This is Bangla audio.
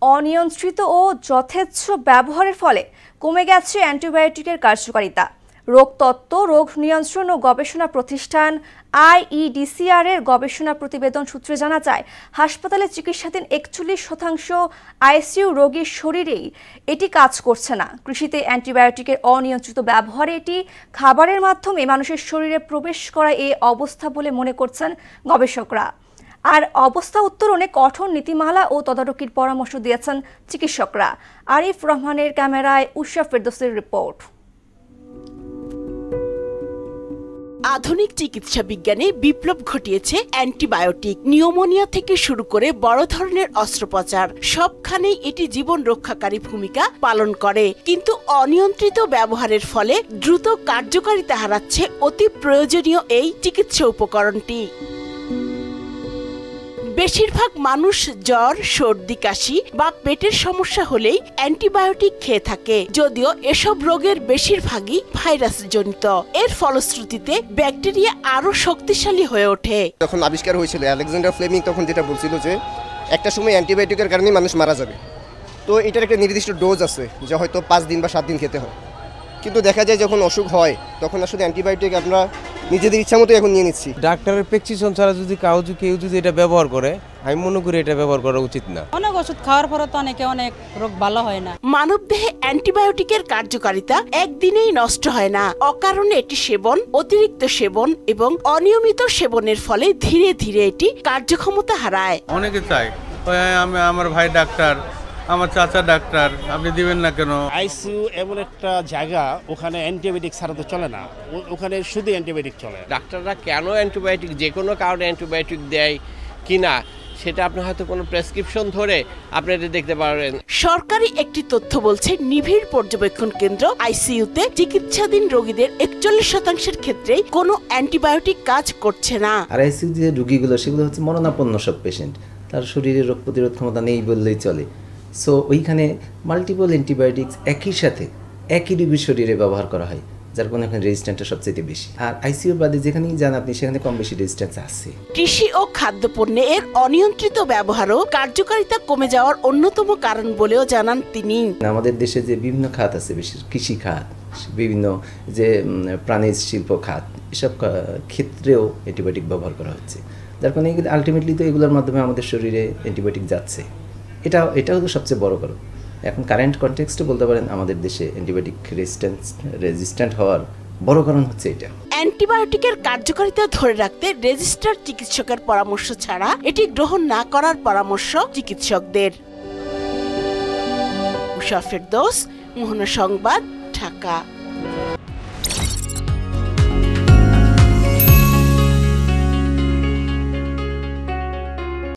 অনিয়ন্ত্রিত ও যথেচ্ছ ব্যবহারের ফলে কমে গেছে অ্যান্টিবায়োটিকের কার্যকারিতা। রোগতত্ত্ব, রোগ নিয়ন্ত্রণ ও গবেষণা প্রতিষ্ঠান IEDCR এর গবেষণা প্রতিবেদন সূত্রে জানা যায়, হাসপাতালে চিকিৎসাধীন 41% ICU রোগীর শরীরেই এটি কাজ করছে না। কৃষিতে অ্যান্টিবায়োটিকের অনিয়ন্ত্রিত ব্যবহারে এটি খাবারের মাধ্যমে মানুষের শরীরে প্রবেশ করা এই অবস্থা বলে মনে করছেন গবেষকরা। আর অবস্থা উত্তরণে কঠোর নীতিমালা ও তদারকির পরামর্শ দিয়েছেন চিকিৎসকরা। আরিফ রহমানের ক্যামেরায় উষা ফেরদৌসের রিপোর্ট। আধুনিক চিকিৎসা বিজ্ঞানে বিপ্লব ঘটিয়েছে অ্যান্টিবায়োটিক। নিউমোনিয়া থেকে শুরু করে বড় ধরনের অস্ত্রোপচার সবখানেই এটি জীবন রক্ষাকারী ভূমিকা পালন করে। কিন্তু অনিয়ন্ত্রিত ব্যবহারের ফলে দ্রুত কার্যকারিতা হারাচ্ছে অতি প্রয়োজনীয় এই চিকিৎসা উপকরণটি। বেশিরভাগ মানুষ জ্বর, সর্দি, কাশি বা পেটের সমস্যা হলেই অ্যান্টিবায়োটিক খেয়ে থাকে, যদিও এসব রোগের বেশিরভাগই ভাইরাস জনিত। এর ফলশ্রুতিতে ব্যাকটেরিয়া আরো শক্তিশালী হয়ে ওঠে। যখন আবিষ্কার হয়েছিল আলেকজান্ডার ফ্লেমিং, তখন যেটা বলছিল যে একটা সময় অ্যান্টিবায়োটিকের কারণে মানুষ মারা যাবে, তো এটার একটা নির্দিষ্ট ডোজ আছে যা হয়তো 5 দিন বা 7 দিন খেতে হয়। কিন্তু দেখা যায় যখন অসুখ হয় তখন আসলে অ্যান্টিবায়োটিক আমরা নিজেদের ইচ্ছা মতো এখন নিয়ে নিচ্ছি। ডাক্তারের প্রেসক্রিপশন ছাড়া যদি কেউ যদি এটা ব্যবহার করে, আমি মনে করি এটা ব্যবহার করা উচিত না। অনেক ওষুধ খাওয়ার পরে তো অনেক রোগ ভালো হয় না। মানবদেহে অ্যান্টিবায়োটিকের কার্যকারিতা একদিনেই নষ্ট হয় না। অকারণে এটি সেবন, অতিরিক্ত সেবন এবং অনিয়মিত সেবনের ফলে ধীরে ধীরে এটি কার্যক্ষমতা হারায়। অনেকে চায় আমার ভাই ডাক্তার, আমার চাচা ডাক্তার, আপনি দিবেন না কেন? আইসিইউ এমন একটা জায়গা, ওখানে অ্যান্টিবায়োটিক ছাড়া তো চলে না, ওখানে শুধু অ্যান্টিবায়োটিক চলে। ডাক্তাররা কেন অ্যান্টিবায়োটিক, যে কোনো কারণে অ্যান্টিবায়োটিক দেয় কিনা সেটা আপনি হয়তো কোনো প্রেসক্রিপশন ধরে আপনি এটা দেখতে পারেন। সরকারি একটি তথ্য বলছে, নিবিড় পর্যবেক্ষণ কেন্দ্র ICUতে চিকিৎসাধীন রোগীদের 41% ক্ষেত্রেই কোনো অ্যান্টিবায়োটিক কাজ করছে না। আর ICU যে রোগীগুলো সেগুলো হচ্ছে মরণাপন্ন সব পেশেন্ট, তার শরীরে রোগ প্রতিরোধ ক্ষমতা নেই বললেই চলে। সো ওইখানে মাল্টিপল অ্যান্টিবায়োটিক্স একই সাথে একই রোগীর শরীরে ব্যবহার করা হয়, যার কারণে এখানে রেজিস্ট্যান্সটা সবচেয়ে বেশি। আর ICU বাদে যেখানেই যান আপনি সেখানে কম বেশি রেজিস্ট্যান্স আছে। কৃষি ও খাদ্যপণ্যে এর অনিয়ন্ত্রিত ব্যবহারও কার্যকারিতা কমে যাওয়ার অন্যতম কারণ বলেও জানান তিনি। আমাদের দেশে যে বিভিন্ন খাত আছে, বিশেষ কৃষি খাত, বিভিন্ন যে প্রাণী শিল্প খাত, এসব ক্ষেত্রেও অ্যান্টিবায়োটিক ব্যবহার করা হচ্ছে, যার কারণে আলটিমেটলি তো এগুলোর মাধ্যমে আমাদের শরীরে অ্যান্টিবায়োটিক যাচ্ছে। এটা হলো সবচেয়ে বড় কারণ। এখন কারেন্ট কনটেক্সটে বলতে পারেন আমাদের দেশে অ্যান্টিবায়োটিক রেজিস্ট্যান্ট হওয়ার বড় কারণ হচ্ছে এটা। অ্যান্টিবায়োটিকের কার্যকারিতা ধরে রাখতে রেজিস্টার্ড চিকিৎসকের পরামর্শ ছাড়া এটি গ্রহণ না করার পরামর্শ চিকিৎসকদের। উষা ফেরদৌস, মোহনা সংবাদ, ঢাকা।